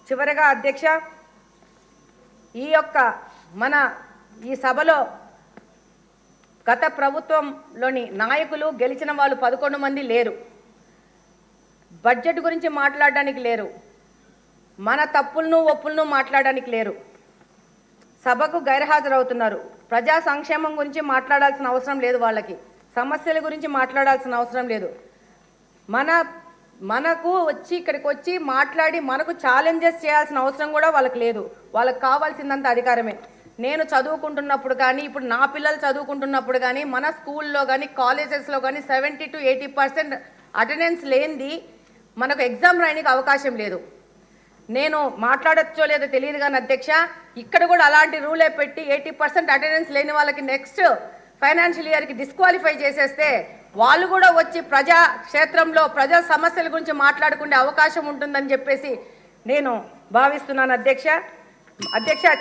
చివరగా అధ్యక్ష ఈ సభలో గత ప్రభుత్వంలోని నాయకులు గెలిచిన వాళ్ళు 11 మంది లేరు. బడ్జెట్ గురించి మాట్లాడడానికి లేరు. మన తప్పులను ఒప్పులను మాట్లాడడానికి లేరు. సభకు గైర్హాజరవుతున్నారు. ప్రజా సంక్షేమం గురించి మాట్లాడాల్సిన అవసరం లేదు. వాళ్ళకి సమస్యల గురించి మాట్లాడాల్సిన అవసరం లేదు. మనకు వచ్చి ఇక్కడికి వచ్చి మాట్లాడి మనకు ఛాలెంజెస్ చేయాల్సిన అవసరం కూడా వాళ్ళకి లేదు. వాళ్ళకి కావాల్సిందంత అధికారమే. నేను చదువుకుంటున్నప్పుడు కానీ ఇప్పుడు నా పిల్లలు చదువుకుంటున్నప్పుడు కానీ మన స్కూల్లో కానీ కాలేజెస్లో కానీ 70 to 80% అటెండెన్స్ లేనిది మనకు ఎగ్జామ్ రాయడానికి అవకాశం లేదు. నేను మాట్లాడచ్చో లేదో తెలియదు కానీ అధ్యక్ష ఇక్కడ కూడా అలాంటి రూలే పెట్టి 80% అటెండెన్స్ లేని వాళ్ళకి నెక్స్ట్ ఫైనాన్షియల్ ఇయర్కి డిస్క్వాలిఫై చేసేస్తే వాళ్ళు కూడా వచ్చి ప్రజా క్షేత్రంలో ప్రజా సమస్యల గురించి మాట్లాడుకునే అవకాశం ఉంటుందని చెప్పేసి నేను భావిస్తున్నాను అధ్యక్ష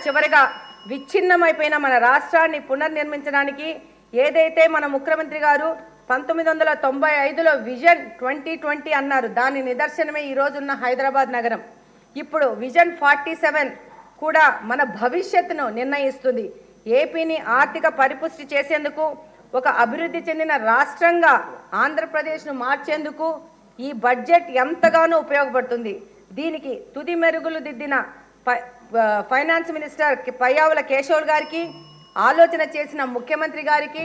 చివరిగా విచ్ఛిన్నమైపోయిన మన రాష్ట్రాన్ని పునర్నిర్మించడానికి ఏదైతే మన ముఖ్యమంత్రి గారు 1995లో విజన్ 2020 అన్నారు, దాని నిదర్శనమే ఈ రోజున్న హైదరాబాద్ నగరం. ఇప్పుడు విజన్ 47 కూడా మన భవిష్యత్తును నిర్ణయిస్తుంది. ఏపీని ఆర్థిక పరిపుష్టి చేసేందుకు ఒక అభివృద్ధి చెందిన రాష్ట్రంగా ఆంధ్రప్రదేశ్ను మార్చేందుకు ఈ బడ్జెట్ ఎంతగానో ఉపయోగపడుతుంది. దీనికి తుది మెరుగులు దిద్దిన ఫైనాన్స్ మినిస్టర్ పయ్యావుల కేశవ్ గారికి, ఆలోచన చేసిన ముఖ్యమంత్రి గారికి,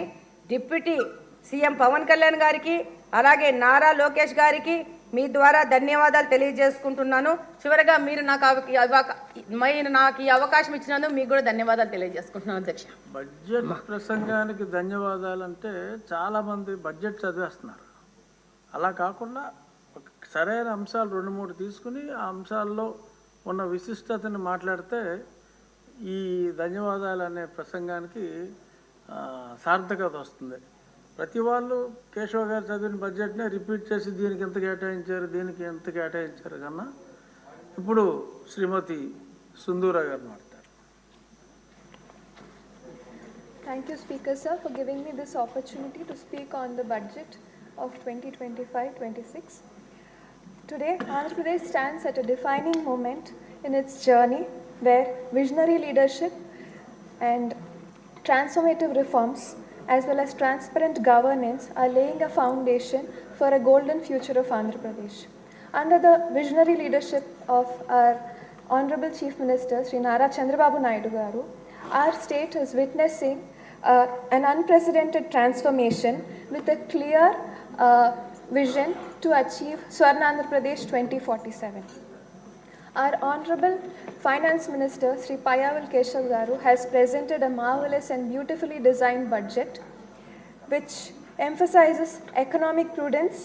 డిప్యూటీ సీఎం పవన్ కళ్యాణ్ గారికి, అలాగే నారా లోకేష్ గారికి మీ ద్వారా ధన్యవాదాలు తెలియజేసుకుంటున్నాను. చివరగా మీరు నాకు ఈ అవకాశం ఇచ్చినందుకు మీకు కూడా ధన్యవాదాలు తెలియజేసుకుంటున్నాను అధ్యక్ష. బడ్జెట్ ప్రసంగానికి ధన్యవాదాలు అంటే చాలామంది బడ్జెట్ చదివేస్తున్నారు. అలా కాకుండా సరైన అంశాలు 2-3 తీసుకుని ఆ అంశాల్లో ఉన్న విశిష్టతని మాట్లాడితే ఈ ధన్యవాదాలు అనే ప్రసంగానికి సార్థకత వస్తుంది. ప్రతి వాళ్ళు కేశవ్ గారు చదివిన బడ్జెట్నే రిపీట్ చేసి దీనికి ఎంత కేటాయించారు దీనికి ఎంత కేటాయించారు కన్నా ఇప్పుడు శ్రీమతి సుందూరా గారు మాట్లాడారు. Thank you, Speaker Sir, for giving me this opportunity to speak on the budget of 2025-26. Today, Andhra Pradesh stands at a defining moment in its journey where visionary leadership and transformative reforms as well as transparent governance are laying a foundation for a golden future of Andhra Pradesh. Under the visionary leadership of our Honorable Chief Minister, Sri Nara Chandrababu Naidu Garu, our state is witnessing an unprecedented transformation with a clear vision to achieve Swarna Andhra Pradesh 2047. Our Honorable Finance Minister Sri Payyavulan Keshav Garu has presented a marvelous and beautifully designed budget which emphasizes economic prudence,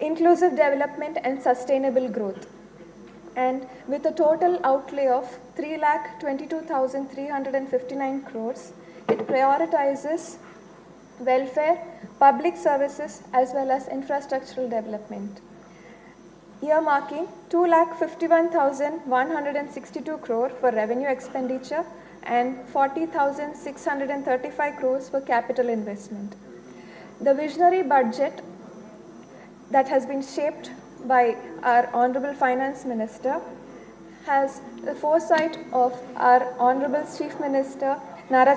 inclusive development and sustainable growth. And with a total outlay of 3,22,359 crores, it prioritizes welfare, public services as well as infrastructural development. Earmarking 2,51,162 crore for revenue expenditure and 40,635 crores for capital investment. The visionary budget that has been shaped by our Honorable Finance Minister has the foresight of our Honorable Chief Minister Nara